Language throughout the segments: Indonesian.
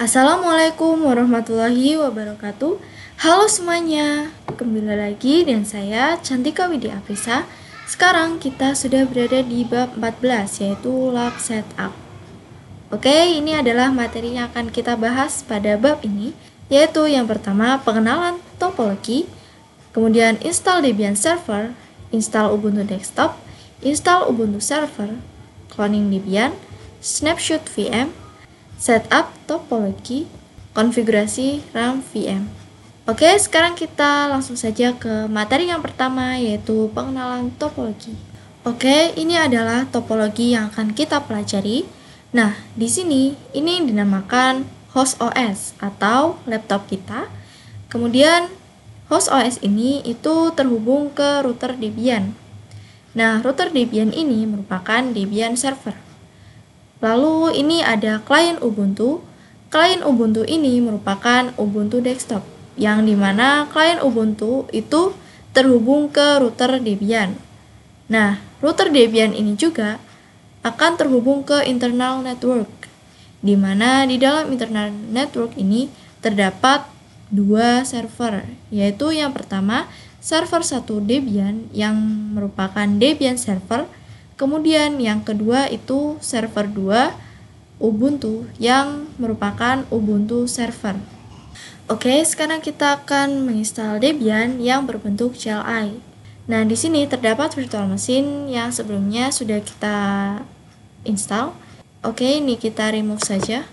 Assalamualaikum warahmatullahi wabarakatuh. Halo semuanya, kembali lagi dengan saya Cantika Widya Aprisa. Sekarang kita sudah berada di bab 14 yaitu lab setup. Oke, ini adalah materi yang akan kita bahas pada bab ini, yaitu yang pertama pengenalan topologi, kemudian install Debian Server, install Ubuntu Desktop, install Ubuntu Server, cloning Debian, snapshot VM, setup topologi, konfigurasi RAM VM. Oke, sekarang kita langsung saja ke materi yang pertama yaitu pengenalan topologi. Oke, ini adalah topologi yang akan kita pelajari. Nah, di sini ini dinamakan host OS atau laptop kita. Kemudian host OS ini itu terhubung ke router Debian. Nah, router Debian ini merupakan Debian server. Lalu ini ada klien Ubuntu. Klien Ubuntu ini merupakan Ubuntu Desktop, yang dimana klien Ubuntu itu terhubung ke router Debian. Nah, router Debian ini juga akan terhubung ke internal network, di mana di dalam internal network ini terdapat dua server, yaitu yang pertama server 1 Debian yang merupakan Debian server. Kemudian yang kedua itu server 2 Ubuntu yang merupakan Ubuntu server. Oke, sekarang kita akan menginstal Debian yang berbentuk CLI. Nah, di sini terdapat virtual machine yang sebelumnya sudah kita install. Oke, ini kita remove saja.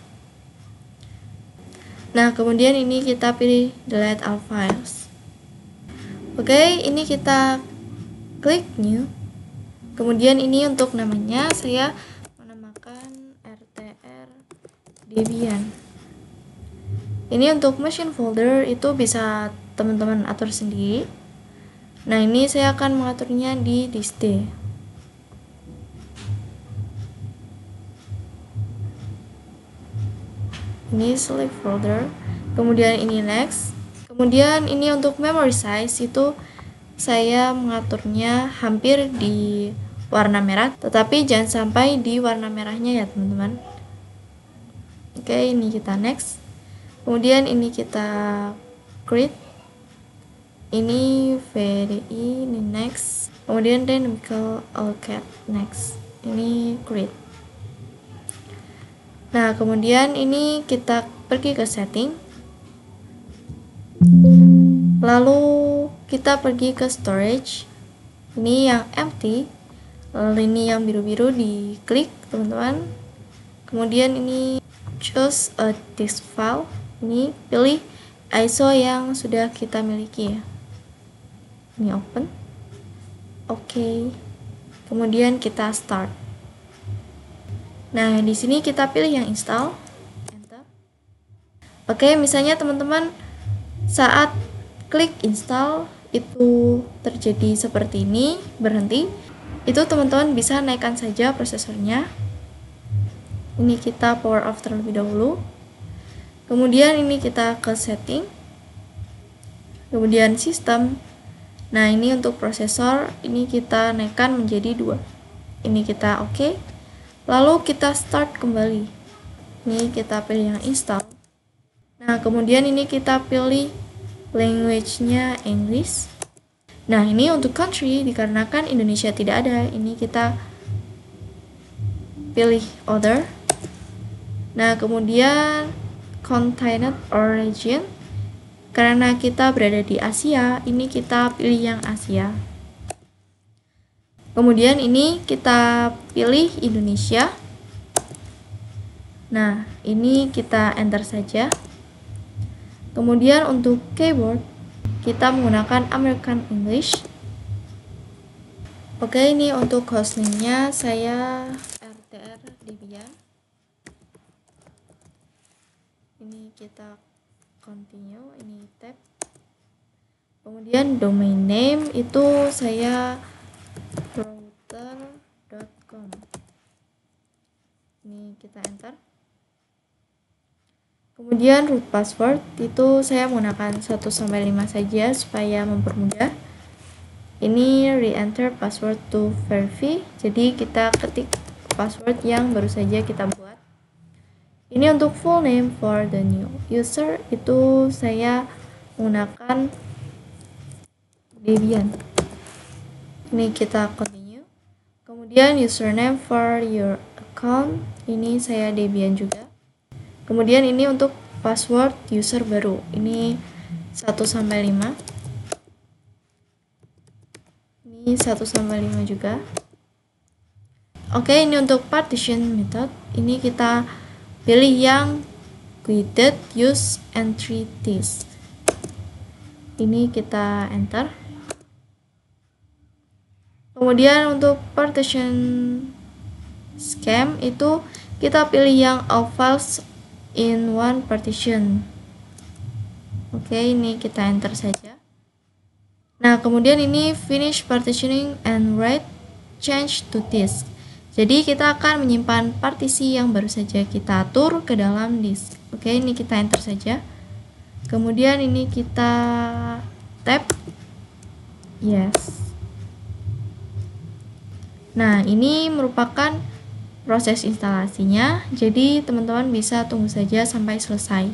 Nah, kemudian ini kita pilih delete all files. Oke, ini kita klik new. Kemudian ini untuk namanya saya menamakan RTR Debian. Ini untuk machine folder itu bisa teman-teman atur sendiri. Nah, ini saya akan mengaturnya di disk D. Ini select folder. Kemudian ini next. Kemudian ini untuk memory size itu saya mengaturnya hampir di warna merah, tetapi jangan sampai di warna merahnya ya teman-teman. Oke, ini kita next. Kemudian ini kita create. Ini VDI, ini next. Kemudian dynamical allcat next. Ini create. Nah, kemudian ini kita pergi ke setting. Lalu kita pergi ke storage. Ini yang empty. Lalu ini yang biru-biru diklik teman-teman. Kemudian ini choose a disk file. Ini pilih ISO yang sudah kita miliki ya. Ini open. Oke. Kemudian kita start. Nah, di sini kita pilih yang install. Enter. Oke, misalnya teman-teman saat klik install itu terjadi seperti ini, berhenti. Itu teman-teman bisa naikkan saja prosesornya. Ini kita power off terlebih dahulu. Kemudian ini kita ke setting. Kemudian sistem. Nah, ini untuk prosesor, ini kita naikkan menjadi 2. Ini kita oke. Lalu kita start kembali. Ini kita pilih yang install. Nah, kemudian ini kita pilih language-nya English. Nah, ini untuk country dikarenakan Indonesia tidak ada. Ini kita pilih other. Nah, kemudian continent or region. Karena kita berada di Asia, ini kita pilih yang Asia. Kemudian ini kita pilih Indonesia. Nah, ini kita enter saja. Kemudian untuk keyboard kita menggunakan American English. Oke, ini untuk hostname-nya saya RTR Debian. Ini kita continue, ini tab. Kemudian domain name itu saya router.com. Ini kita enter. Kemudian root password itu saya menggunakan 1-5 saja supaya mempermudah. Ini re-enter password to verify. Jadi kita ketik password yang baru saja kita buat. Ini untuk full name for the new user, itu saya menggunakan Debian. Ini kita continue. Kemudian username for your account, ini saya Debian juga. Kemudian ini untuk password user baru, ini 1-5. Ini 1-5 juga. Oke, ini untuk partition method, ini kita pilih yang guided use entities. Ini kita enter. Kemudian untuk partition scheme itu kita pilih yang all files in one partition. Oke, ini kita enter saja. Nah, kemudian ini finish partitioning and write change to disk. Jadi kita akan menyimpan partisi yang baru saja kita atur ke dalam disk. Oke, ini kita enter saja. Kemudian ini kita tap yes. Nah, ini merupakan proses instalasinya, jadi teman-teman bisa tunggu saja sampai selesai.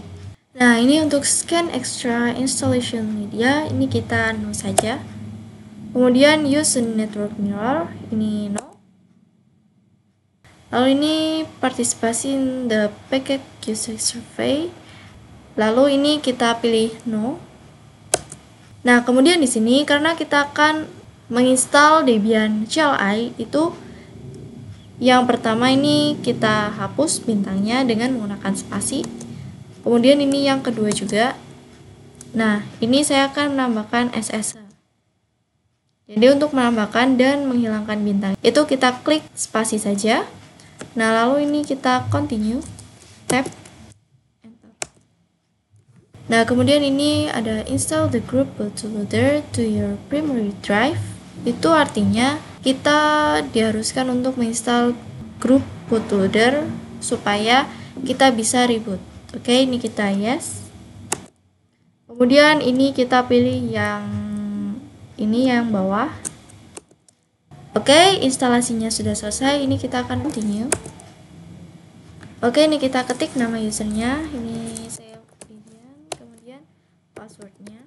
Nah, ini untuk scan extra installation media, ini kita no saja. Kemudian use a network mirror, ini no. Lalu ini participasi in the packet user survey, lalu ini kita pilih no. Nah, kemudian di sini karena kita akan menginstal Debian CLI, itu yang pertama ini kita hapus bintangnya dengan menggunakan spasi. Kemudian ini yang kedua juga. Nah, ini saya akan menambahkan SSH. Jadi untuk menambahkan dan menghilangkan bintang itu kita klik spasi saja. Nah, lalu ini kita continue, tab, enter. Nah, kemudian ini ada install the group bootloader to your primary drive. Itu artinya kita diharuskan untuk menginstal grup bootloader supaya kita bisa reboot. Oke, ini kita yes. Kemudian ini kita pilih yang ini yang bawah. Oke, instalasinya sudah selesai. Ini kita akan continue. Oke, ini kita ketik nama usernya. Ini saya Debian, kemudian passwordnya.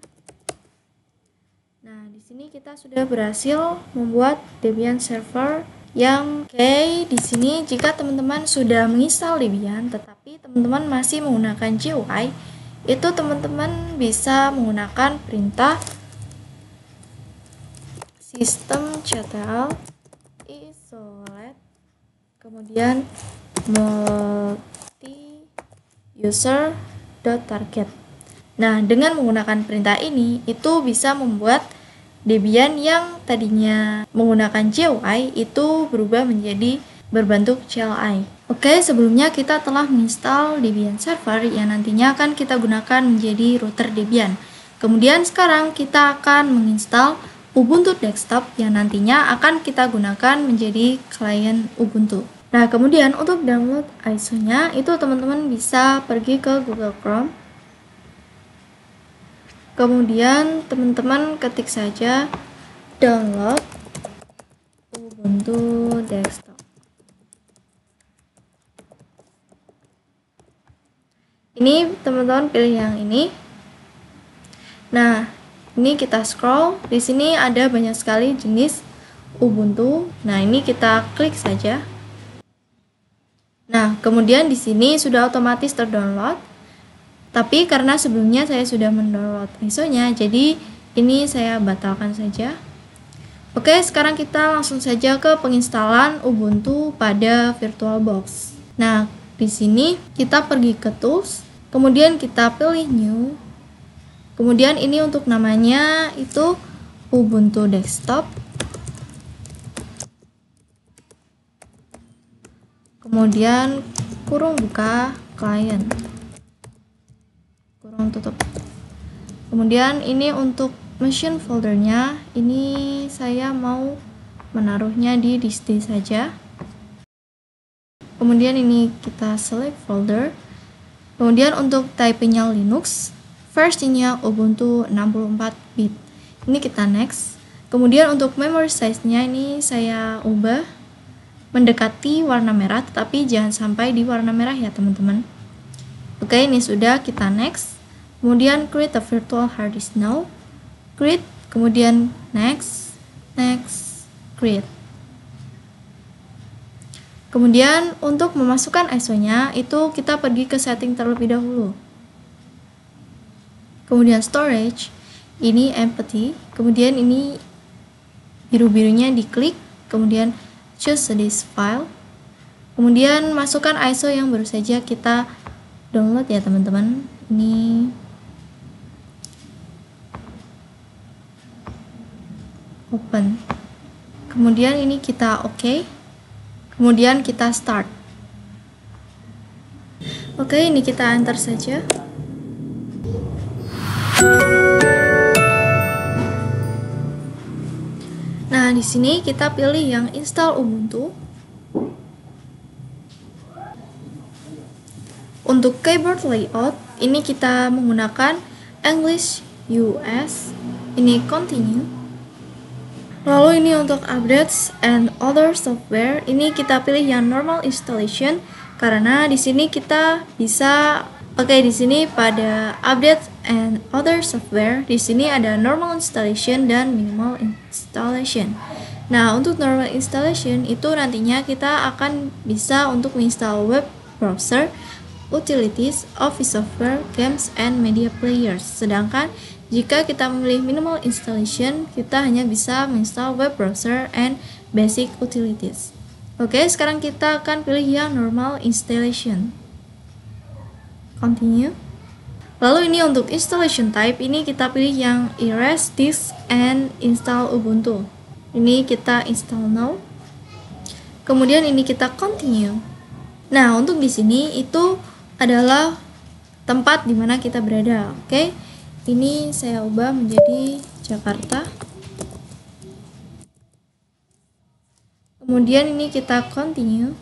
Nah, di sini kita sudah berhasil membuat Debian server yang di sini jika teman-teman sudah menginstal Debian tetapi teman-teman masih menggunakan GUI, itu teman-teman bisa menggunakan perintah systemctl isolate kemudian multi user.target. Nah, dengan menggunakan perintah ini, itu bisa membuat Debian yang tadinya menggunakan GUI itu berubah menjadi berbentuk CLI. Oke, sebelumnya kita telah menginstal Debian Server yang nantinya akan kita gunakan menjadi router Debian. Kemudian sekarang kita akan menginstal Ubuntu Desktop yang nantinya akan kita gunakan menjadi klien Ubuntu. Nah, kemudian untuk download ISO-nya itu teman-teman bisa pergi ke Google Chrome. Kemudian teman-teman ketik saja download Ubuntu Desktop. Ini teman-teman pilih yang ini. Nah, ini kita scroll. Di sini ada banyak sekali jenis Ubuntu. Nah, ini kita klik saja. Nah, kemudian di sini sudah otomatis terdownload. Tapi karena sebelumnya saya sudah mendownload ISO-nya, jadi ini saya batalkan saja. Oke, sekarang kita langsung saja ke penginstalan Ubuntu pada VirtualBox. Nah, di sini kita pergi ke Tools, kemudian kita pilih New. Kemudian ini untuk namanya itu Ubuntu Desktop. Kemudian kurung buka client. Kurung tutup. Kemudian ini untuk machine foldernya, ini saya mau menaruhnya di dist saja. Kemudian ini kita select folder. Kemudian untuk type-nya Linux, versinya Ubuntu 64 bit. Ini kita next. Kemudian untuk memory size-nya ini saya ubah mendekati warna merah, tetapi jangan sampai di warna merah ya teman-teman. Oke, ini sudah, kita next. Kemudian create a virtual hard disk now. Create, kemudian next, create. Kemudian untuk memasukkan ISO-nya itu kita pergi ke setting terlebih dahulu. Kemudian storage, ini empty, kemudian ini biru-birunya diklik, kemudian choose a disk file. Kemudian masukkan ISO yang baru saja kita download ya teman-teman. Ini open. Kemudian ini kita oke. Kemudian kita start. Oke, ini kita enter saja. Nah, di sini kita pilih yang install Ubuntu. Untuk keyboard layout, ini kita menggunakan English US. Ini continue. Lalu ini untuk updates and other software, ini kita pilih yang normal installation karena di sini kita bisa di sini pada update and other software, di sini ada normal installation dan minimal installation. Nah, untuk normal installation itu nantinya kita akan bisa untuk menginstal web browser, utilities, office software, games, and media players. Sedangkan jika kita memilih minimal installation, kita hanya bisa menginstal web browser and basic utilities. Oke, sekarang kita akan pilih yang normal installation. Continue. Lalu ini untuk installation type, ini kita pilih yang erase disk and install Ubuntu. Ini kita install now. Kemudian ini kita continue. Nah, untuk di sini itu adalah tempat di mana kita berada. Oke. Ini saya ubah menjadi Jakarta. Kemudian ini kita continue.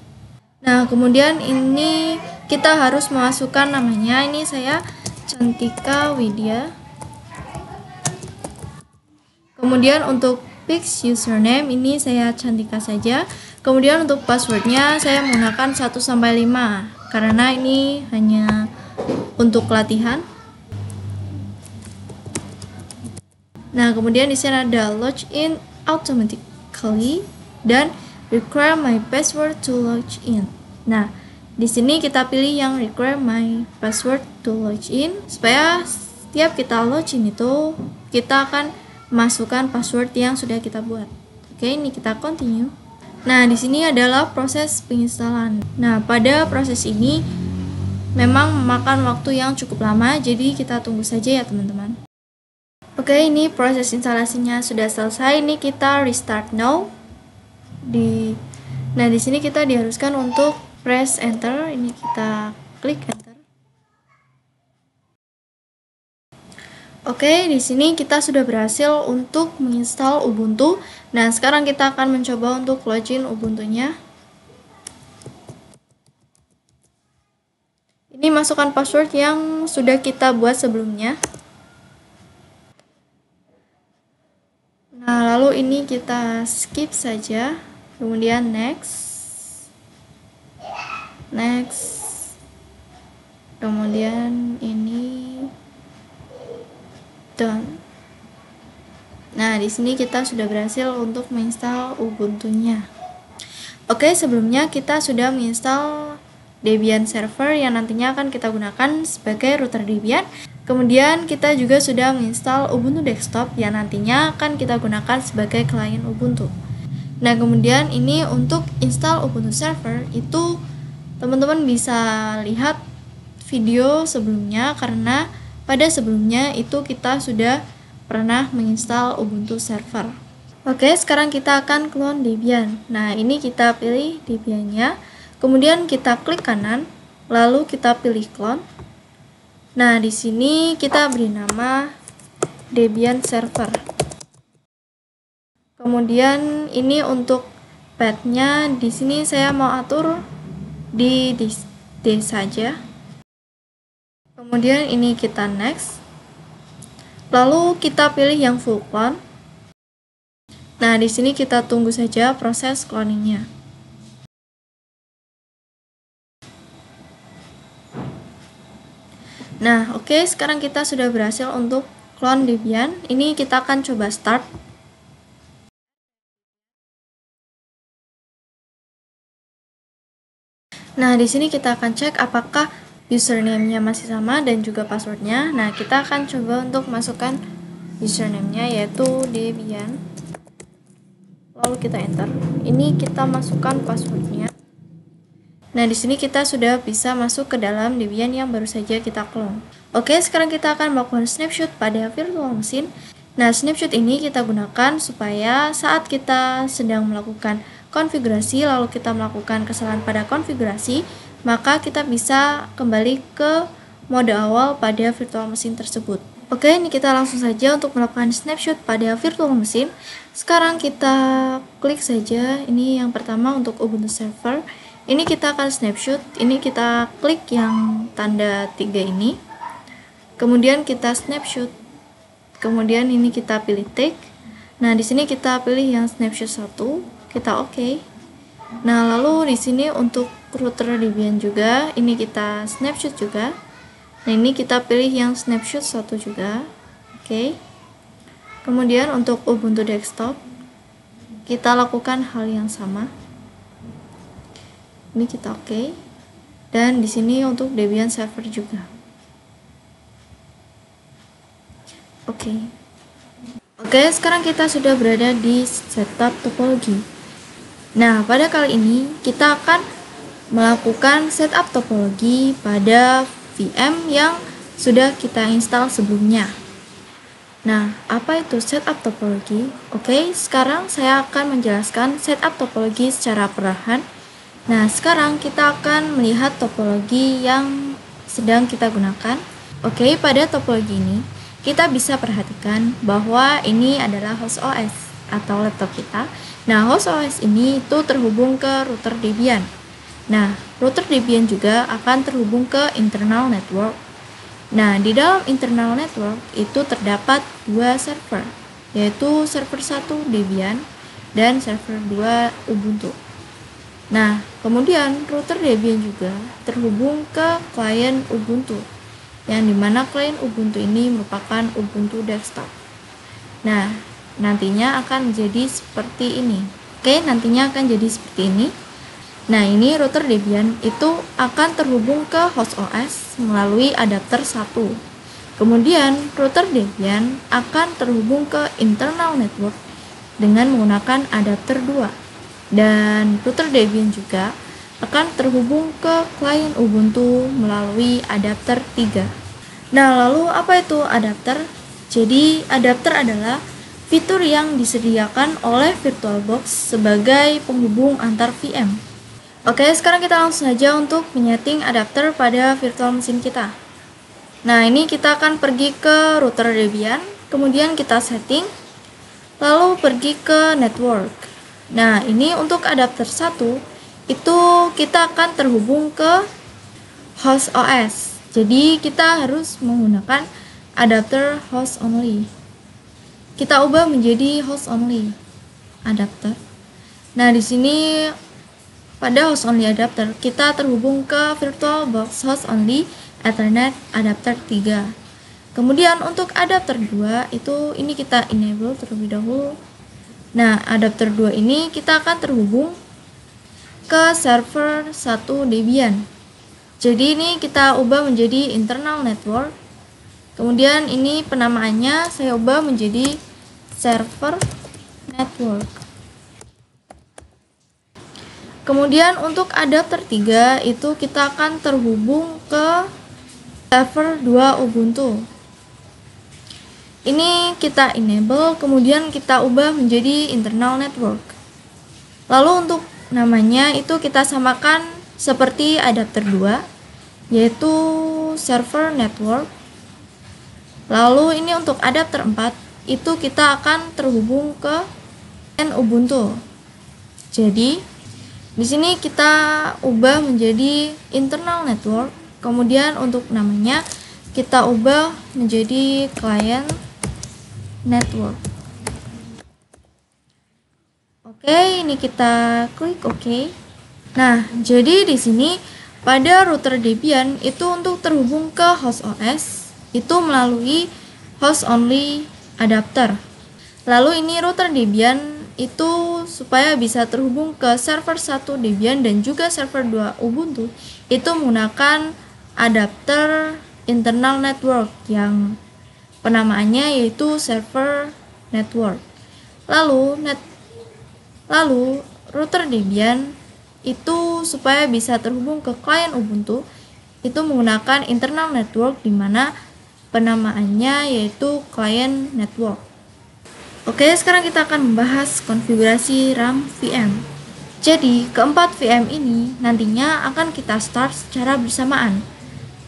Nah, kemudian ini kita harus memasukkan namanya. Ini saya Cantika Widya. Kemudian untuk fix username ini saya Cantika saja. Kemudian untuk passwordnya saya menggunakan 1 sampai 5 karena ini hanya untuk latihan. Nah, kemudian di sini ada login automatically dan require my password to log in. Nah, di sini kita pilih yang require my password to log in supaya setiap kita login itu kita akan masukkan password yang sudah kita buat. Oke, ini kita continue. Nah, di sini adalah proses penginstalan. Nah, pada proses ini memang memakan waktu yang cukup lama, jadi kita tunggu saja ya teman-teman. Oke, ini proses instalasinya sudah selesai. Ini kita restart now. Nah, di sini kita diharuskan untuk press enter. Ini kita klik enter. Oke, di sini kita sudah berhasil untuk menginstal Ubuntu. Nah, sekarang kita akan mencoba untuk login Ubuntu-nya. Ini masukkan password yang sudah kita buat sebelumnya. Nah, lalu ini kita skip saja. Kemudian next. Kemudian ini done. Nah, di sini kita sudah berhasil untuk menginstal Ubuntu-nya. Oke, sebelumnya kita sudah menginstal Debian server yang nantinya akan kita gunakan sebagai router Debian. Kemudian kita juga sudah menginstal Ubuntu Desktop yang nantinya akan kita gunakan sebagai klien Ubuntu. Nah, kemudian ini untuk install Ubuntu server itu teman-teman bisa lihat video sebelumnya karena pada sebelumnya itu kita sudah pernah menginstal Ubuntu server. Oke, sekarang kita akan clone Debian. Nah, ini kita pilih Debian-nya, kemudian kita klik kanan, lalu kita pilih clone. Nah, di sini kita beri nama Debian server. Kemudian ini untuk path-nya, di sini saya mau atur di D saja. Kemudian ini kita next. Lalu kita pilih yang full clone. Nah, di sini kita tunggu saja proses cloning-nya. Nah, oke, sekarang kita sudah berhasil untuk clone Debian. Ini kita akan coba start. Nah, di sini kita akan cek apakah username-nya masih sama dan juga passwordnya. Nah, kita akan coba untuk masukkan username-nya yaitu Debian. Lalu kita enter. Ini kita masukkan passwordnya. Nah, di sini kita sudah bisa masuk ke dalam Debian yang baru saja kita clone. Oke, sekarang kita akan melakukan snapshot pada virtual machine. Nah, snapshot ini kita gunakan supaya saat kita sedang melakukan konfigurasi, lalu kita melakukan kesalahan pada konfigurasi, maka kita bisa kembali ke mode awal pada virtual machine tersebut. Oke, ini kita langsung saja untuk melakukan snapshot pada virtual machine. Sekarang kita klik saja, ini yang pertama untuk Ubuntu server. Ini kita akan snapshot, ini kita klik yang tanda 3 ini. Kemudian kita snapshot. Kemudian ini kita pilih take. Nah, di sini kita pilih yang snapshot 1, kita oke. Nah, lalu di sini untuk router Debian juga, ini kita snapshot juga. Nah, ini kita pilih yang snapshot 1 juga. Oke. Kemudian untuk Ubuntu desktop, kita lakukan hal yang sama. Ini kita oke. Dan di sini untuk Debian server juga. Oke, sekarang kita sudah berada di setup topologi. Nah, pada kali ini kita akan melakukan setup topologi pada VM yang sudah kita install sebelumnya. Nah, apa itu setup topologi? Oke, sekarang saya akan menjelaskan setup topologi secara perlahan. Nah, sekarang kita akan melihat topologi yang sedang kita gunakan. Oke, pada topologi ini kita bisa perhatikan bahwa ini adalah host OS atau laptop kita. Nah, host OS ini itu terhubung ke router Debian. Nah, router Debian juga akan terhubung ke internal network. Nah, di dalam internal network itu terdapat dua server, yaitu server 1 Debian dan server 2 Ubuntu. Nah, kemudian router Debian juga terhubung ke klien Ubuntu, yang dimana klien Ubuntu ini merupakan Ubuntu desktop. Nah, nantinya akan menjadi seperti ini. Oke, nantinya akan jadi seperti ini. Nah, ini router Debian itu akan terhubung ke host OS melalui adapter 1. Kemudian, router Debian akan terhubung ke internal network dengan menggunakan adapter 2. Dan router Debian juga akan terhubung ke klien Ubuntu melalui adapter 3. Nah, lalu apa itu adapter? Jadi, adapter adalah fitur yang disediakan oleh VirtualBox sebagai penghubung antar VM. Oke, sekarang kita langsung saja untuk menyeting adapter pada virtual machine kita. Nah, ini kita akan pergi ke router Debian, kemudian kita setting, lalu pergi ke network. Nah, ini untuk adapter 1 itu kita akan terhubung ke host OS. Jadi kita harus menggunakan adapter host only. Kita ubah menjadi host only adapter. Nah, di sini pada host only adapter kita terhubung ke VirtualBox host only Ethernet adapter 3. Kemudian untuk adapter 2 itu ini kita enable terlebih dahulu. Nah, adapter 2 ini kita akan terhubung ke server 1 Debian. Jadi ini kita ubah menjadi internal network. Kemudian ini penamaannya saya ubah menjadi server network. Kemudian untuk adapter 3 itu kita akan terhubung ke server 2 Ubuntu. Ini kita enable, kemudian kita ubah menjadi internal network. Lalu untuk namanya itu kita samakan seperti adapter 2, yaitu server network. Lalu ini untuk adapter 4 itu kita akan terhubung ke Ubuntu. Jadi di sini kita ubah menjadi internal network. Kemudian untuk namanya kita ubah menjadi client network. Oke, ini kita klik OK. Nah, jadi di sini Pada router Debian itu untuk terhubung ke host OS itu melalui host only adapter. Lalu ini router Debian itu supaya bisa terhubung ke server 1 Debian dan juga server 2 Ubuntu itu menggunakan adapter internal network yang penamaannya yaitu server network. Lalu router Debian itu supaya bisa terhubung ke klien Ubuntu itu menggunakan internal network di mana penamaannya yaitu client network. Oke, sekarang kita akan membahas konfigurasi RAM VM. Jadi, keempat VM ini nantinya akan kita start secara bersamaan.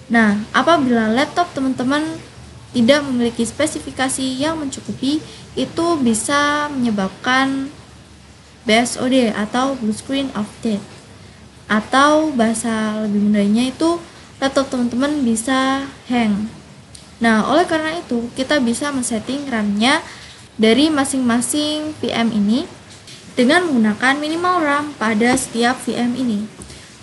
Nah, apabila laptop teman-teman tidak memiliki spesifikasi yang mencukupi, itu bisa menyebabkan BSOD atau Blue Screen of Death. Atau bahasa lebih mudahnya itu laptop teman-teman bisa hang. Nah, oleh karena itu, kita bisa men-setting RAM-nya dari masing-masing VM ini dengan menggunakan minimal RAM pada setiap VM ini.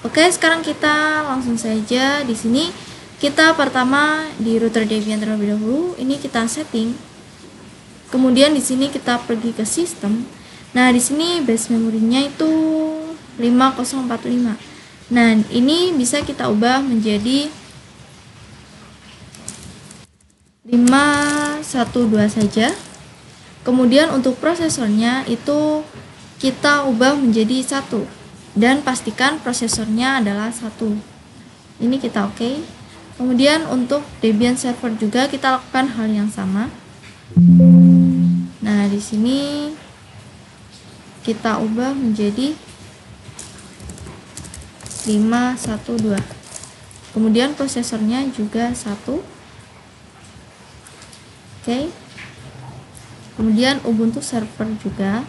Oke, sekarang kita langsung saja di sini. Kita pertama di router Debian terlebih dahulu. Ini kita setting. Kemudian di sini kita pergi ke sistem. Nah, di sini base memorinya itu 5045. Nah, ini bisa kita ubah menjadi 512 saja. Kemudian untuk prosesornya itu kita ubah menjadi 1 dan pastikan prosesornya adalah 1. Ini kita oke. Kemudian untuk Debian server juga kita lakukan hal yang sama. Nah, di sini kita ubah menjadi 512. Kemudian prosesornya juga 1. Oke. Kemudian Ubuntu server juga.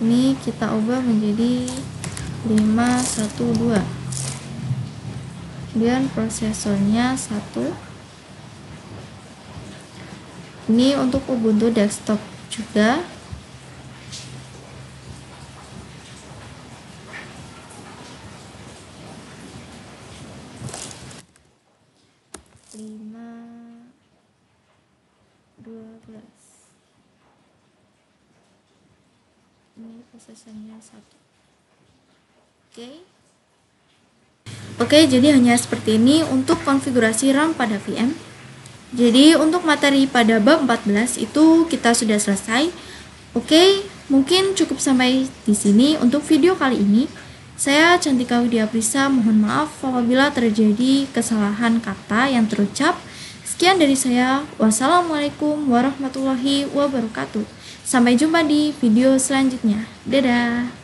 Ini kita ubah menjadi 512. Kemudian prosesornya 1. Ini untuk Ubuntu desktop juga. Ini prosesornya 1. Oke, jadi hanya seperti ini untuk konfigurasi RAM pada VM. Jadi untuk materi pada bab 14 itu kita sudah selesai. Oke, mungkin cukup sampai di sini untuk video kali ini. Saya Cantika Widya Aprisa, mohon maaf apabila terjadi kesalahan kata yang terucap. Sekian dari saya. Wassalamualaikum warahmatullahi wabarakatuh. Sampai jumpa di video selanjutnya. Dadah.